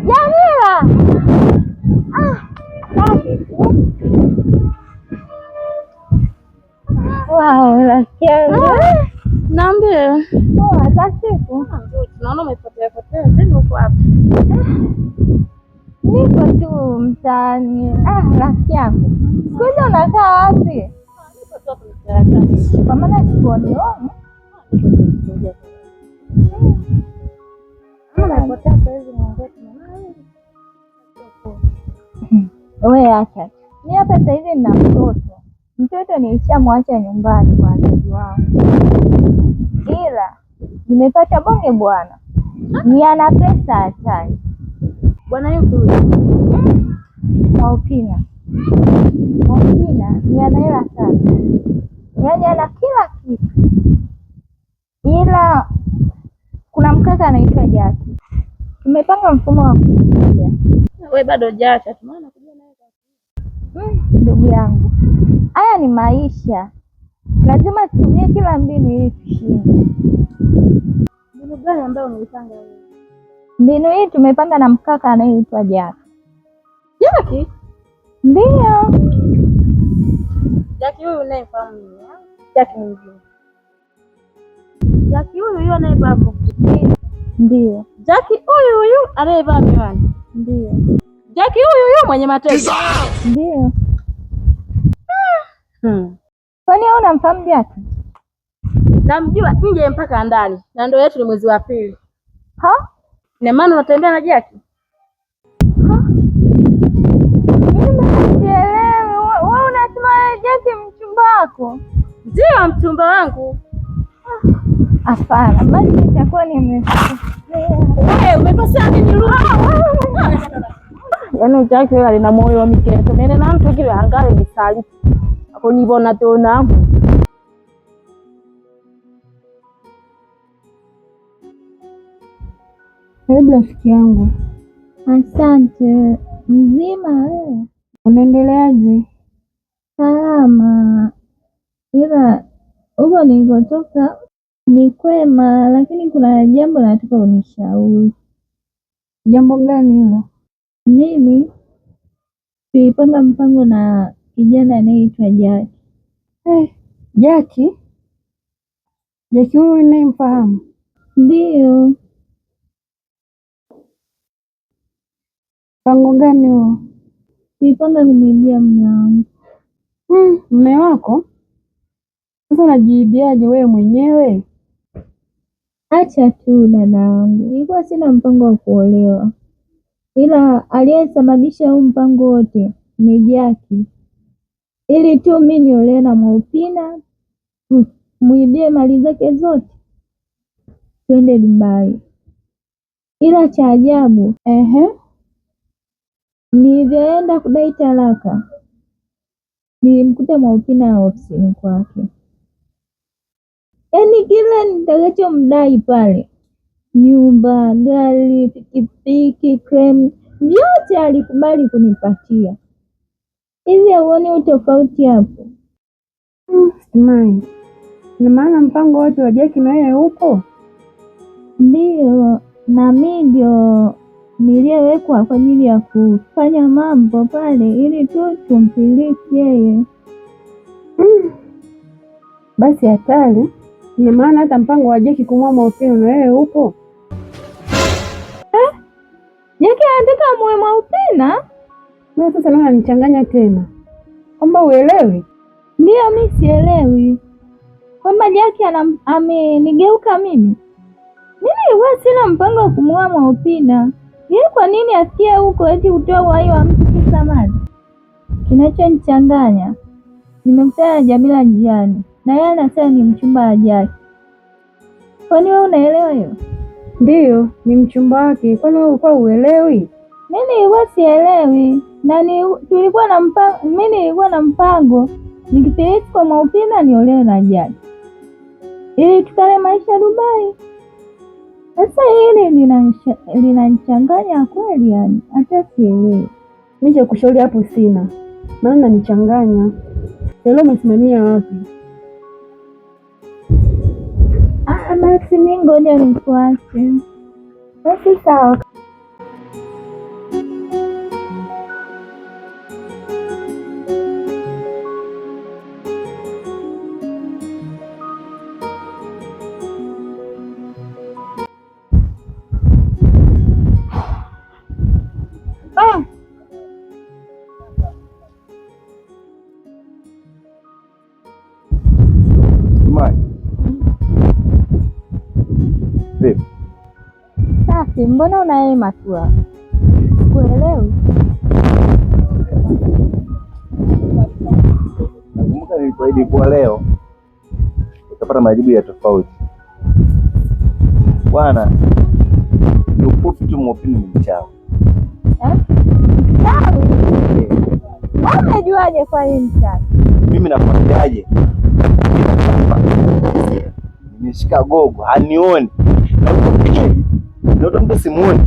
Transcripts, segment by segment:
Jamila! Wow, rafiki yangu. Naambia. Poa, za siku. Tunaona umepotea tena uko hapa. Niko tu mtaani. Rafiki yangu. Siku hizi unakaa wapi? Niko tu mtaani. Kwa maana sikuoni. Umepotea sasa hivi wewe acha. Mimi hapa sasa hivi nina mtoto nilishamwacha nyumbani kwa wazazi wangu, ila nimepata bonge bwana, ni ana pesa hatari. Bwana yupi? Mwaupina ni ana hela sana, yaani ana kila kitu, ila kuna mkaka anaitwa Jaki. Tumepanga mfumo wa kuja. Wewe bado hujaacha tu maana kuja naye. Ndugu yangu, haya ni maisha, lazima tutumie kila mbinu ili tushinde. Mbinu gani ambayo umeipanga wewe? Mbinu hii tumepanga na mkaka anayeitwa Jaki. Jaki? Ndio. Jaki huyu unayefahamu mimi? Jaki mwingine. Jaki huyu anayevaa hapo. Ndio. Jaki huyu anayevaa miwani. Ndio. Jaki huyu mwenye matezi. Ndio. Kwani wewe unamfahamu Jaki? Namjua nje mpaka ndani. Na ndio yetu ni mwezi wa pili. Ina maana unatembea na Jaki? Sielewi. Wewe unasema Jaki mchumba wako? Ndio mchumba wangu. Hapana, basi itakuwa nimekosea. Wewe umekosea nini Ruth? Yaani Jaki wewe alina moyo wa miketo. Nene na mtu kile angale misali. Akonibona tona. Hebu rafiki yangu. Asante. Mzima wewe? Unaendeleaje? Salama. Ila huko nilikotoka ni kwema, lakini kuna jambo nataka unishauri. Jambo gani hilo? Mimi tulipanga mpango na kijana anayeitwa Jaki. Jaki? Jaki huyu unayemfahamu? Ndio. Mpango gani huo? Tulipanga kumwibia mume wangu. Mume wako? Sasa unajiibiaje wewe mwenyewe? Acha tu dadangu, nilikuwa sina mpango wa kuolewa, ila aliyesababisha huu mpango wote ni Jaki, ili tu mimi niolewe na Mwaupina, muibie mali zake zote, twende Dubai. Ila cha ajabu, nilivyoenda kudai talaka nilimkuta Mwaupina ofisini kwake. Yaani kila nitakachomdai pale, nyumba, gari, pikipiki, kremu, vyote alikubali kunipatia. Hivi hauoni utofauti hapo? Simai, ina maana mpango wote wa Jaki na wewe upo? Ndio, na mimi ndio niliyewekwa kwa ajili ya kufanya mambo pale ili tu tumpiliki yeye. Basi hatari. Ina maana hata mpango wa Jaki kumwoa Mwaupina na wewe upo? Jaki anataka muwe Mwaupina? Mimi sasa naona nichanganya tena. Kwamba uelewi? Ndio, mimi sielewi. Kwamba Jaki amenigeuka mimi. Mimi nilikuwa sina mpango wa kumuoa Mwaupina. Yeye kwa nini asikie huko eti utoa uhai wa mtu kisa mali? Kinachonichanganya, nimekutana na Jamila njiani na yeye anasema ni mchumba wa Jaki. Kwani wewe unaelewa hiyo? Ndio, ni mchumba wake. Kwani wewe ulikuwa uelewi? Mimi nilikuwa sielewi. Na mimi nilikuwa na mpango nikipeleka kwa Mwaupina niolewe na Jaki, ili tukale maisha Dubai. Sasa hili linanichanganya kweli, yani hata sielewi. Mimi cha kushauri hapo sina, maana nanichanganya. Leo umesimamia wapi? Basi mimi ngoja nikuache. Basi sawa. Safi, mbona unaema tu? Sikuelewi. Nakumbuka nilikuahidi kuwa leo utapata majibu ya tofauti. Bwana, ni ufupi tu, Mopini ni mchawi. Mchawi? Umejuaje kwa hii mchawi? Mimi nakwambiaje? Nimeshika gogo, hanioni. Nauta mtu simuoni.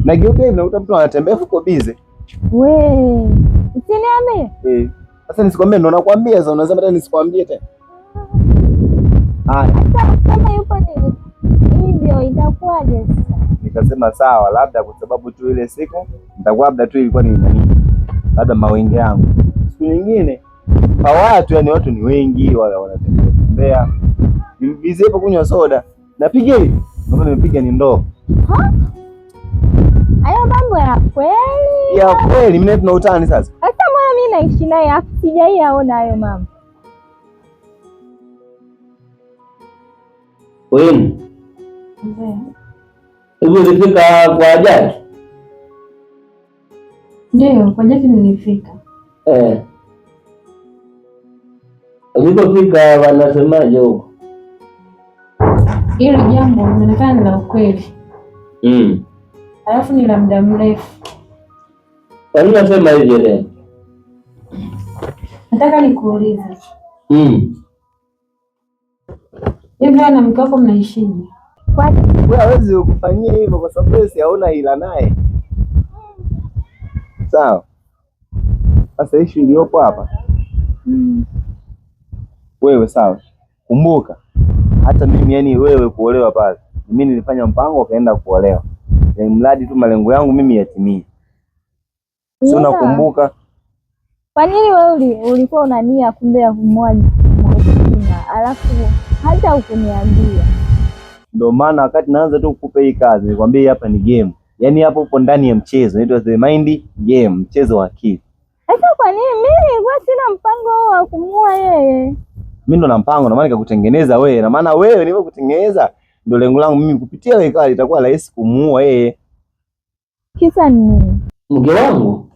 Nageuka hivi nauta mtu anatembea fuko bize. Usiniambie. Sasa nisikwambie, ndo nakwambia sasa, unasema tena nisikwambie tena. Sasa kama yupo hivyo itakuwaje sasa? Nikasema sawa, labda kwa sababu tu ile siku nitakuwa labda tu ilikuwa ni nani? Labda mawenge yangu. Siku nyingine kwa watu, yani watu ni wengi, wale wanatembea. Bize hapo kunywa soda. Napiga hivi. Naona nimepiga ni ndoo. Hayo mambo ya kweli? Ya kweli, mimi tuna utani sasa. Hata mbona mimi naishi naye afu sijaiona hayo mambo. Wewe. Hebu ulifika kwa Jaki? Ndio, kwa Jaki nilifika. Ulipofika wanasemaje huko? Hilo jambo linaonekana ni la ukweli. Alafu ni la muda mrefu. Kwa nini unasema hivyo leo? Nataka nikuulize. Hivi na mke wako mnaishije? Wewe hawezi kufanyia hivyo kwa sababu wewe si hauna hila naye. Sawa. Sasa issue iliyopo hapa. Wewe sawa. Kumbuka hata mimi, yani wewe kuolewa pale, mimi nilifanya mpango kaenda kuolewa. Yaani mradi tu malengo yangu mimi yatimie. Sio, nakumbuka. Kwa nini wewe ulikuwa una nia kumbe ya kumwoa Mopina, alafu hata ukuniambia? Ndio maana wakati naanza tu kukupa hii kazi nikwambia hapa ni game. Yaani hapo upo ndani ya mchezo, inaitwa the mind game, mchezo wa akili. Sasa kwa nini mimi nilikuwa sina mpango wa kumwoa yeye? Mimi ndo na mpango, na maana nikakutengeneza wewe. Na maana wewe nilivyokutengeneza ndio lengo langu mimi kupitia wewe, kali itakuwa rahisi kumuoa yeye. Kisa nini? Mke wangu,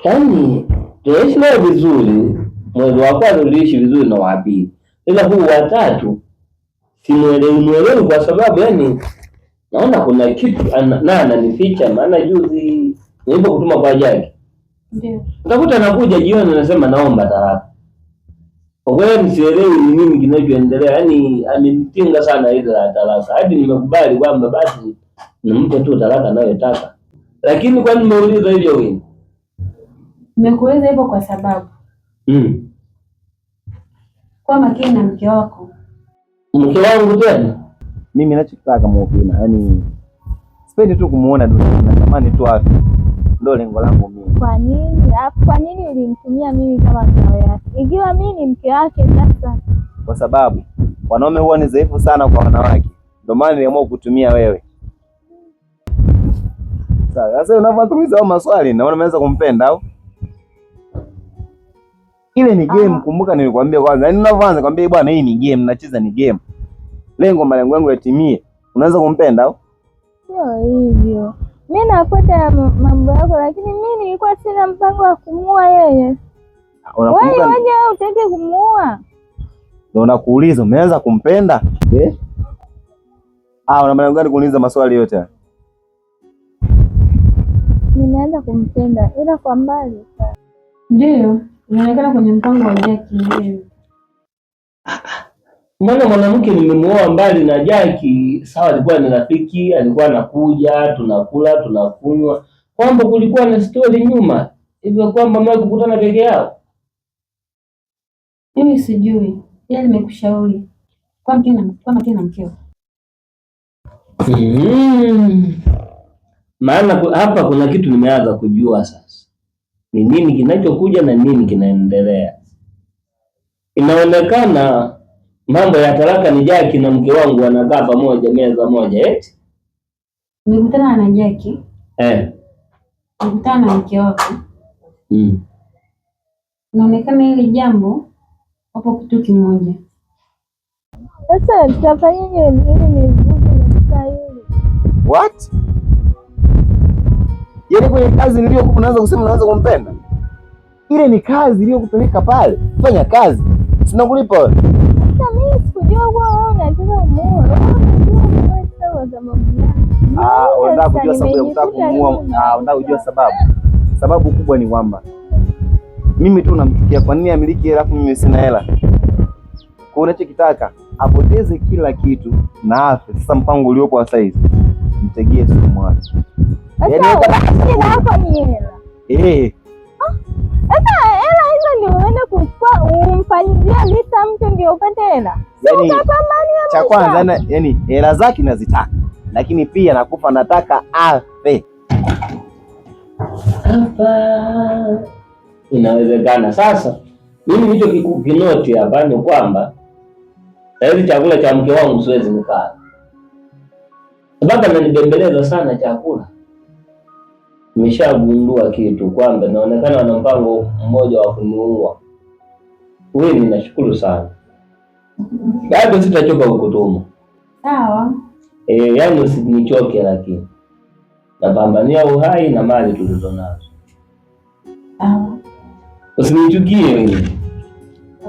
yaani tuishi naye vizuri. Mwezi wa kwanza uliishi vizuri na wa pili, ila huu wa tatu simuelewi kwa sababu yani naona kuna kitu ananificha. Maana juzi nilipo kutuma kwa Jaki, ndio utakuta anakuja jioni anasema naomba talaka. Kwa kweli sielewi ni nini kinachoendelea, yani amenitinga sana ile talaka hadi nimekubali kwamba basi nimpe tu talaka anayotaka. Lakini kwa nini nimeuliza hivyo wewe? Nimekuuliza hivyo kwa sababu kwa makini na mke wako. Mke wangu tena? Mimi ninachotaka Mopina, yani sipendi tu kumuona duniani, natamani tu afi. Ndio lengo langu mimi. Kwa nini? Kwa nini ulimtumia mimi kama mke wake? Ikiwa mimi ni mke wake sasa. Kwa sababu wanaume huwa ni dhaifu sana kwa wanawake. Ndio maana niliamua kukutumia wewe. Sasa unapotumiza hao maswali naona umeanza kumpenda au? Ile ni game, kumbuka nilikwambia kwanza. Yaani unavyoanza kwambia bwana hii ni game, nacheza ni game. Malengo yangu yatimie. Unaanza kumpenda au? Sio hivyo. Mimi nafuata mambo yako, lakini mimi nilikuwa sina mpango wa kumuoa yeye. Wewe waje utake kumuoa? Ndio nakuuliza, umeanza kumpenda? Una maana gani kuniuliza maswali yote haya? Nimeanza kumpenda ila kwa mbali. Ndio, inaonekana kwenye mpango wa Jaki yeye. Maana mwanamke nimemuoa mbali na Jaki, sawa, alikuwa ni rafiki, alikuwa anakuja, tunakula, tunakunywa. Kwamba kulikuwa na story nyuma, hivyo kwamba mimi kukutana peke yao. Mimi sijui. Yeye nimekushauri. Kwa makini na mkeo. Maana hapa kuna kitu nimeanza kujua sasa, ni nini kinachokuja na nini kinaendelea. Inaonekana mambo ya talaka ni Jaki na mke wangu wanakaa pamoja meza moja eti. Nimekutana na Jaki. Nimekutana na mke wako. Inaonekana hili jambo hapo kitu kimoja. Sasa tutafanyaje ili nivuke na hili? What? Yaani kwenye kazi niliyokuwa unaanza kusema unaanza kumpenda? Ile ni kazi iliyokupeleka pale. Fanya kazi. Sina kulipa wewe. Sasa mimi sikujua kwa wewe unataka umuoe. Unataka kujua sababu ya kutaka kumuoa. Unataka kujua sababu. Sababu kubwa ni kwamba mimi tu namchukia. Kwa nini amiliki hela alafu mimi sina hela? Kwa unachokitaka apoteze kila kitu na afe. Sasa mpango uliopo wa saizi mtegie sumu wake. Yaani hapa ni hela. Sasa hela hizo ndio uende kuchukua umfanyia lisa mtu ndio upate hela. Yaani cha kwanza yaani hela zake nazitaka, lakini pia nakufa nataka afe. Hapa inawezekana. Sasa mimi hicho kinoti hapa ni kwamba hizi chakula cha mke wangu siwezi nikala, sababu ananibembeleza sana chakula. Nimeshagundua kitu kwamba naonekana wana mpango mmoja wa kuniua. Wewe ninashukuru sana, bado sitachoka kukutuma. Sawa. Yaani usinichoke, lakini napambania uhai na mali tulizonazo. Sawa. Usinichukie wewe.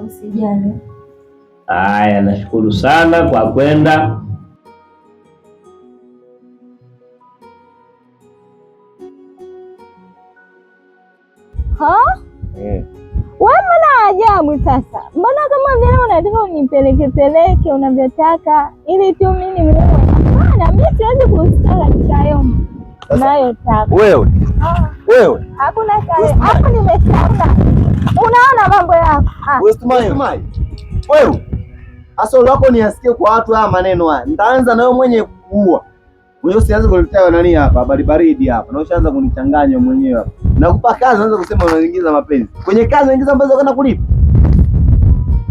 Usijali. Haya, nashukuru sana kwa kwenda. Wewe mbona ajabu sasa? Mbona kama vile unataka unipeleke unavyotaka ili tu mimi nimuoe? Hapana, mimi siwezi kuhusika katika hayo unayotaka. Wewe. Hakuna kale. Hapo nimeshaona. Unaona mambo yako. Wewe. Asili wako ni asikie kwa watu haya maneno haya. Nitaanza na wewe mwenye kuua. Wewe usianze kuletea nani hapa, habari baridi hapa. Na ushaanza kunichanganya mwenyewe hapa. Nakupa kazi unaanza kusema unaingiza mapenzi. Kwenye kazi unaingiza mapenzi kana kulipa.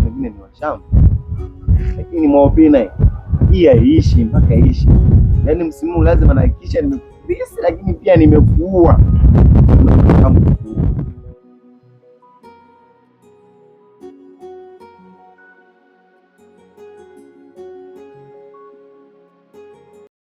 Wengine ni washamba. Lakini Mwaopina hii haiishi mpaka iishi. Yaani msimu lazima nahakikisha nimekukrisi lakini pia nimekuua.